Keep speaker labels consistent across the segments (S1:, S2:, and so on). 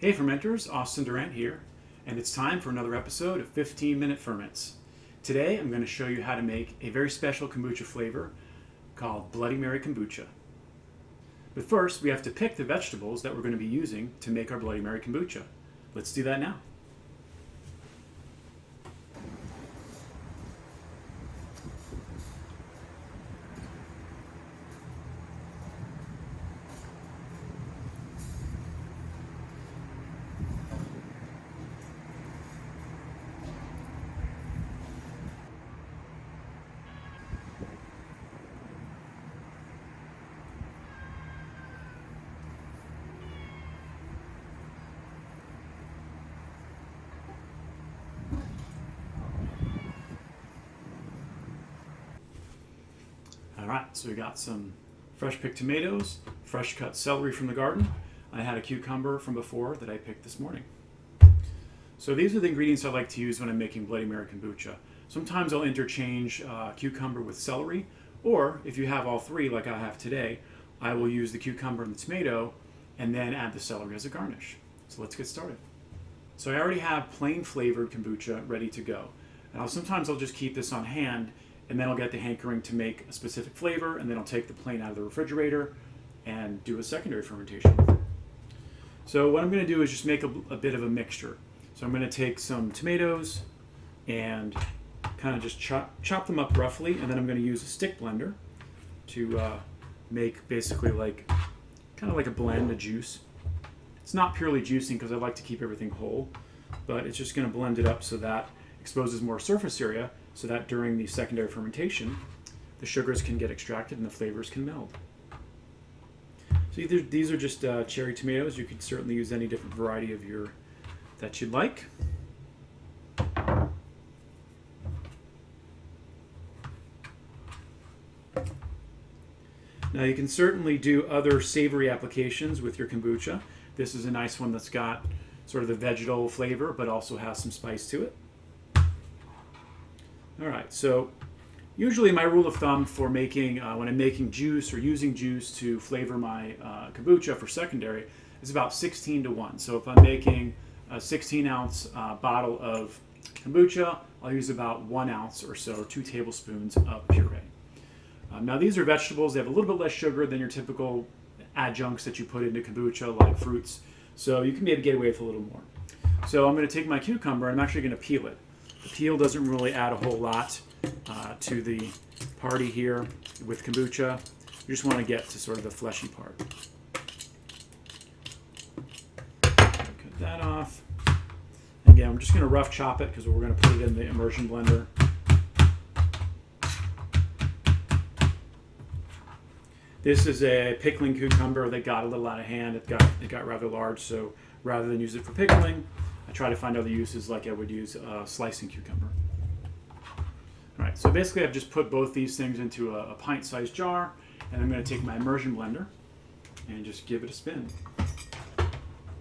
S1: Hey fermenters, Austin Durant here, and it's time for another episode of 15-Minute Ferments. Today I'm going to show you how to make a very special kombucha flavor called Bloody Mary Kombucha. But first we have to pick the vegetables that we're going to be using to make our Bloody Mary Kombucha. Let's do that now. Alright, so we got some fresh picked tomatoes, fresh cut celery from the garden. I had a cucumber from before that I picked this morning. So these are the ingredients I like to use when I'm making Bloody Mary Kombucha. Sometimes I'll interchange cucumber with celery, or if you have all three like I have today, I will use the cucumber and the tomato and then add the celery as a garnish. So let's get started. So I already have plain flavored kombucha ready to go. And sometimes I'll just keep this on hand and then I'll get the hankering to make a specific flavor, and then I'll take the plain out of the refrigerator and do a secondary fermentation with it. So what I'm going to do is just make a bit of a mixture. So I'm going to take some tomatoes and kind of just chop them up roughly, and then I'm going to use a stick blender to make basically kind of like a blend, a juice. It's not purely juicing because I like to keep everything whole, but it's just going to blend it up so that exposes more surface area, so that during the secondary fermentation, the sugars can get extracted and the flavors can meld. So these are just cherry tomatoes. You could certainly use any different variety of that you'd like. Now you can certainly do other savory applications with your kombucha. This is a nice one that's got sort of the vegetal flavor, but also has some spice to it. All right, so usually my rule of thumb for making, when I'm making juice or using juice to flavor my kombucha for secondary, is about 16 to 1. So if I'm making a 16-ounce bottle of kombucha, I'll use about 1 ounce or so, 2 tablespoons of puree. Now these are vegetables. They have a little bit less sugar than your typical adjuncts that you put into kombucha, like fruits. So you can maybe get away with a little more. So I'm going to take my cucumber and I'm actually going to peel it. The peel doesn't really add a whole lot to the party here with kombucha. You just want to get to sort of the fleshy part. Cut that off. Again, I'm just going to rough chop it because we're going to put it in the immersion blender. This is a pickling cucumber that got a little out of hand. It got rather large, so rather than use it for pickling, I try to find other uses like I would use a slicing cucumber. All right, so basically I've just put both these things into a pint-sized jar, and I'm going to take my immersion blender and just give it a spin.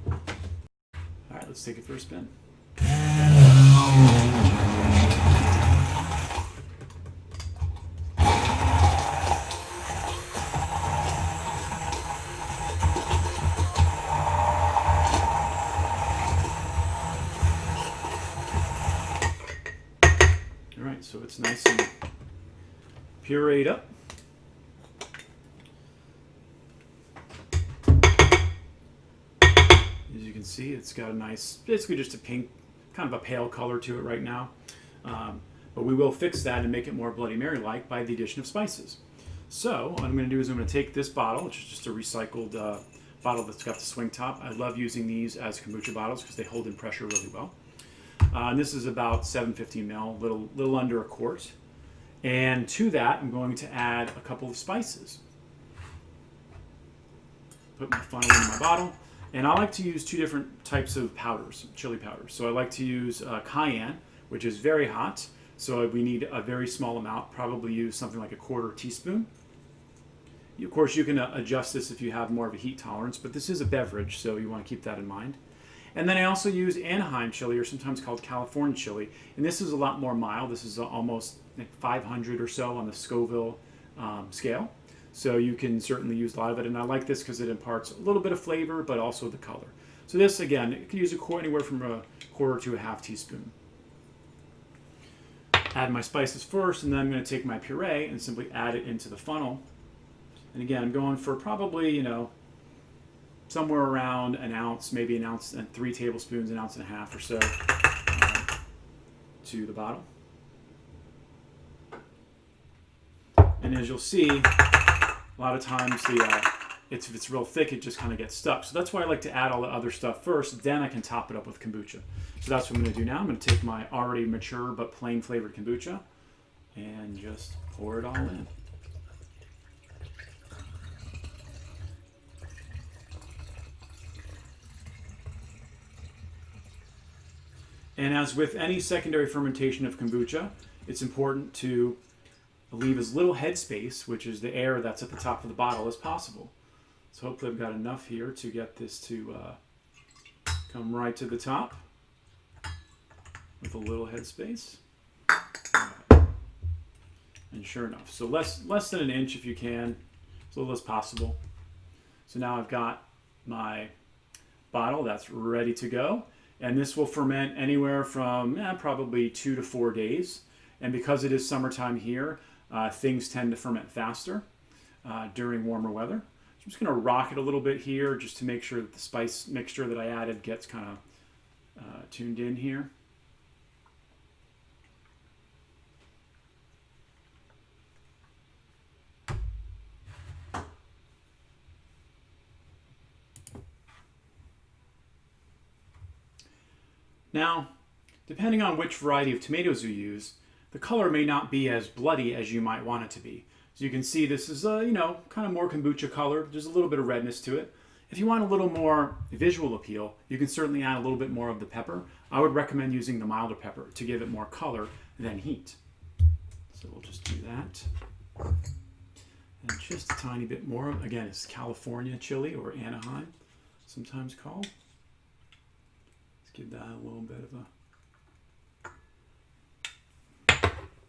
S1: All right, let's take it for a spin. Alright, so it's nice and pureed up. As you can see, it's got a nice, basically just a pink, kind of a pale color to it right now. But we will fix that and make it more Bloody Mary-like by the addition of spices. So what I'm going to do is I'm going to take this bottle, which is just a recycled bottle that's got the swing top. I love using these as kombucha bottles because they hold in pressure really well. And this is about 750 ml, little under a quart. And to that, I'm going to add a couple of spices. Put my funnel in my bottle. And I like to use 2 different types of powders, chili powders. So I like to use cayenne, which is very hot. So we need a very small amount, probably use something like a 1/4 teaspoon. Of course, you can adjust this if you have more of a heat tolerance, but this is a beverage, so you want to keep that in mind. And then I also use Anaheim chili, or sometimes called California chili. And this is a lot more mild. This is almost 500 or so on the Scoville scale. So you can certainly use a lot of it. And I like this because it imparts a little bit of flavor, but also the color. So this, again, you can use anywhere from a quarter to a half teaspoon. Add my spices first, and then I'm going to take my puree and simply add it into the funnel. And again, I'm going for probably, somewhere around an ounce, maybe an ounce and 3 tablespoons, an ounce and a half or so to the bottle. And as you'll see, a lot of times if it's real thick, it just kind of gets stuck. So that's why I like to add all the other stuff first, then I can top it up with kombucha. So that's what I'm going to do now. I'm going to take my already mature but plain flavored kombucha and just pour it all in. And as with any secondary fermentation of kombucha, it's important to leave as little headspace, which is the air that's at the top of the bottle, as possible. So hopefully I've got enough here to get this to come right to the top with a little headspace. Right. And sure enough, so less than an inch if you can, as little as possible. So now I've got my bottle that's ready to go. And this will ferment anywhere from probably 2 to 4 days. And because it is summertime here, things tend to ferment faster during warmer weather. So I'm just going to rock it a little bit here just to make sure that the spice mixture that I added gets kind of tuned in here. Now, depending on which variety of tomatoes you use, the color may not be as bloody as you might want it to be. So you can see this is kind of more kombucha color. There's a little bit of redness to it. If you want a little more visual appeal, you can certainly add a little bit more of the pepper. I would recommend using the milder pepper to give it more color than heat. So we'll just do that. And just a tiny bit more. Again, it's California chili, or Anaheim, sometimes called. Give that a little bit of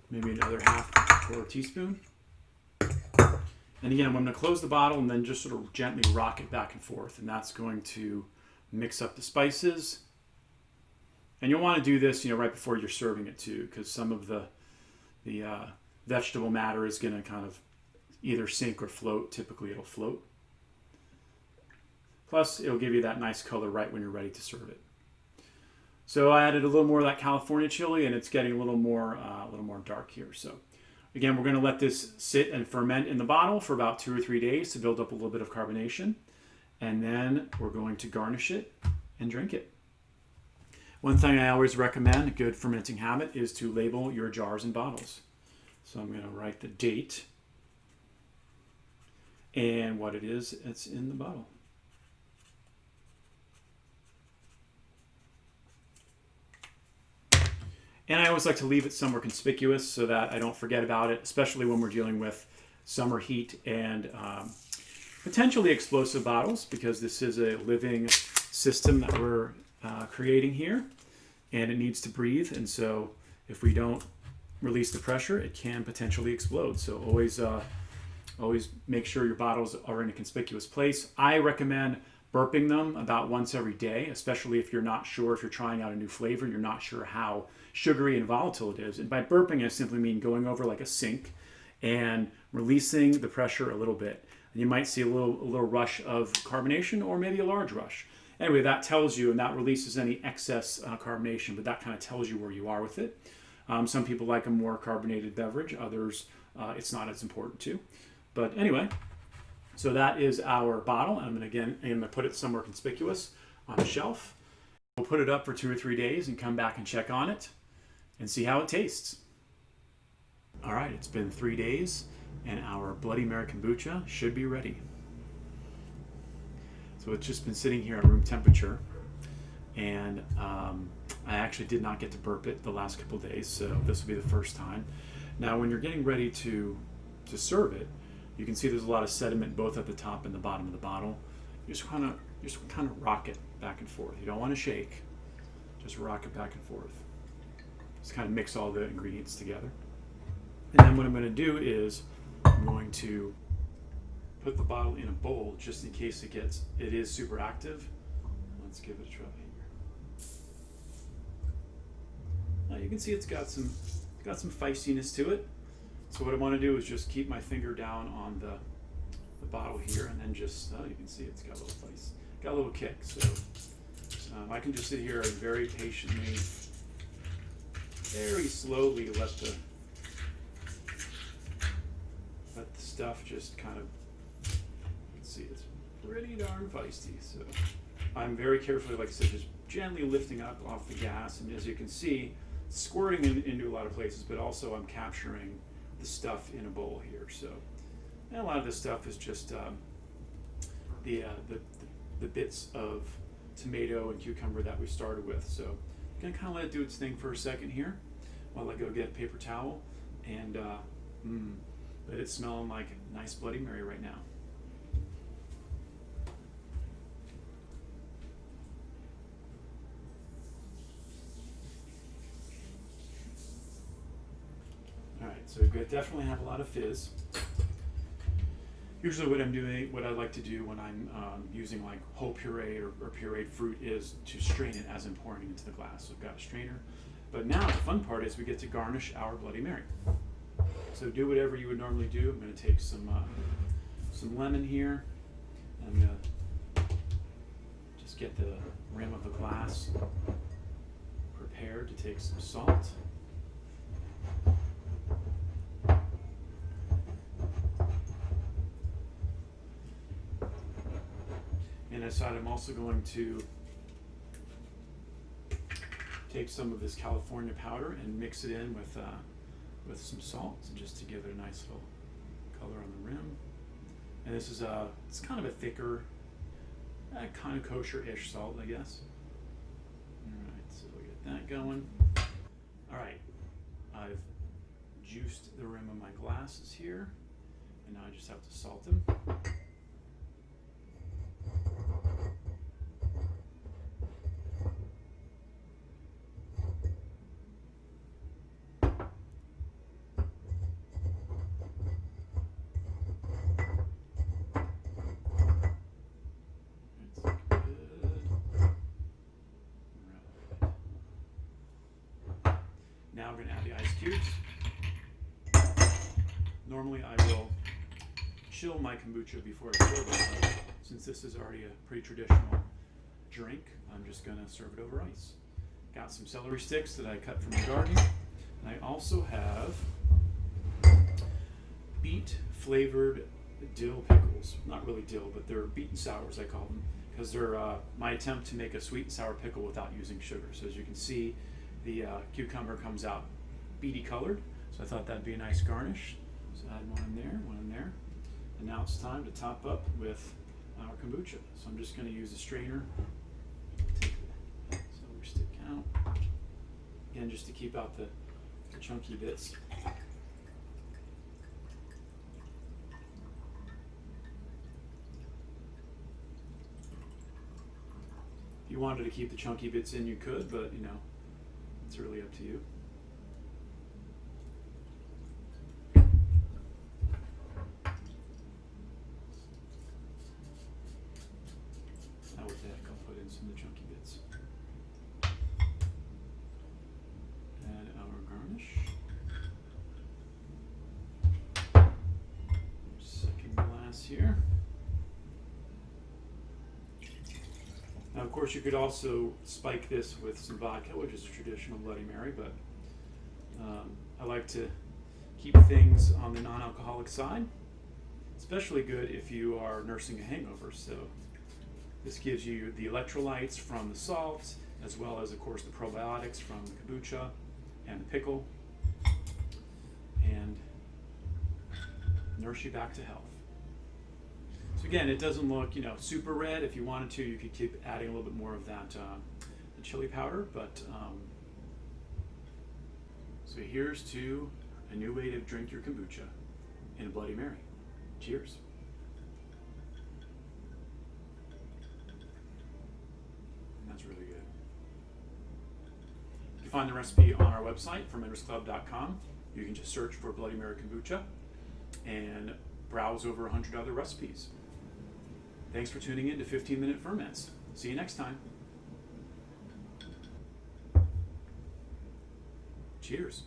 S1: maybe another half or a teaspoon. And again, I'm going to close the bottle and then just sort of gently rock it back and forth. And that's going to mix up the spices. And you'll want to do this, right before you're serving it too, because some of the vegetable matter is going to kind of either sink or float. Typically it'll float. Plus, it'll give you that nice color right when you're ready to serve it. So I added a little more of that California chili, and it's getting a little more dark here. So again, we're going to let this sit and ferment in the bottle for about 2 or 3 days to build up a little bit of carbonation. And then we're going to garnish it and drink it. One thing I always recommend, a good fermenting habit, is to label your jars and bottles. So I'm going to write the date and what it is that's in the bottle. And I always like to leave it somewhere conspicuous so that I don't forget about it, especially when we're dealing with summer heat and potentially explosive bottles, because this is a living system that we're creating here, and it needs to breathe. And so if we don't release the pressure, it can potentially explode. So always make sure your bottles are in a conspicuous place. I recommend burping them about once every day, especially if you're not sure, if you're trying out a new flavor, you're not sure how sugary and volatile it is. And by burping, I simply mean going over like a sink and releasing the pressure a little bit. And you might see a little rush of carbonation, or maybe a large rush. Anyway, that tells you, and that releases any excess carbonation, but that kind of tells you where you are with it. Some people like a more carbonated beverage, others it's not as important to. But anyway, so that is our bottle. I'm going to put it somewhere conspicuous on a shelf. We'll put it up for 2 or 3 days and come back and check on it and see how it tastes. All right, it's been 3 days and our Bloody Mary kombucha should be ready. So it's just been sitting here at room temperature, and I actually did not get to burp it the last couple days, so this will be the first time. Now, when you're getting ready to serve it, you can see there's a lot of sediment both at the top and the bottom of the bottle. You just kind of rock it back and forth. You don't want to shake, just rock it back and forth. Just kind of mix all the ingredients together. And then what I'm going to do is I'm going to put the bottle in a bowl just in case it is super active. let's give it a try here. Now you can see it's got some feistiness to it. So what I want to do is just keep my finger down on the bottle here, and then just you can see it's got a little feist, got a little kick. So I can just sit here and very patiently, very slowly let the stuff just kind of, let's see, it's pretty darn feisty. So I'm very carefully, like I said, just gently lifting up off the gas, and as you can see, squirting into a lot of places, but also I'm capturing the stuff in a bowl here. So, and a lot of this stuff is just the bits of tomato and cucumber that we started with. So I'm gonna kind of let it do its thing for a second here while I go get a paper towel, and but it's smelling like a nice Bloody Mary right now. Alright, so we definitely have a lot of fizz. Usually what I like to do when I'm using like whole puree or pureed fruit is to strain it as I'm pouring it into the glass. So I've got a strainer. But now the fun part is we get to garnish our Bloody Mary. So do whatever you would normally do. I'm going to take some lemon here. I'm going to just get the rim of the glass prepared to take some salt. And aside, I'm also going to take some of this California powder and mix it in with some salt, just to give it a nice little color on the rim. And this is it's kind of a thicker, kind of kosher-ish salt, I guess. All right, so we'll get that going. All right, I've juiced the rim of my glasses here, and now I just have to salt them. Now I'm going to add the ice cubes. Normally I will chill my kombucha before I serve it, but since this is already a pretty traditional drink, I'm just going to serve it over ice. Got some celery sticks that I cut from the garden. And I also have beet flavored dill pickles. Not really dill, but they're beet and sours, I call them, because they're my attempt to make a sweet and sour pickle without using sugar. So as you can see, the cucumber comes out beety colored, so I thought that'd be a nice garnish. So add one in there, and now it's time to top up with our kombucha. So I'm just going to use a strainer, take the celery stick out, again just to keep out the chunky bits. If you wanted to keep the chunky bits in, you could, but you know, it's really up to you. Now with that, I'll put in some of the chunky bits. Add our garnish. Second glass here. Now, of course, you could also spike this with some vodka, which is a traditional Bloody Mary, but I like to keep things on the non-alcoholic side. Especially good if you are nursing a hangover. So this gives you the electrolytes from the salts, as well as, of course, the probiotics from the kombucha and the pickle, and nurse you back to health. So again, it doesn't look, super red. If you wanted to, you could keep adding a little bit more of that the chili powder. But so here's to a new way to drink your kombucha in a Bloody Mary. Cheers. That's really good. You can find the recipe on our website, fermenters.club.com. You can just search for Bloody Mary kombucha and browse over 100 other recipes. Thanks for tuning in to 15-Minute Ferments. See you next time. Cheers.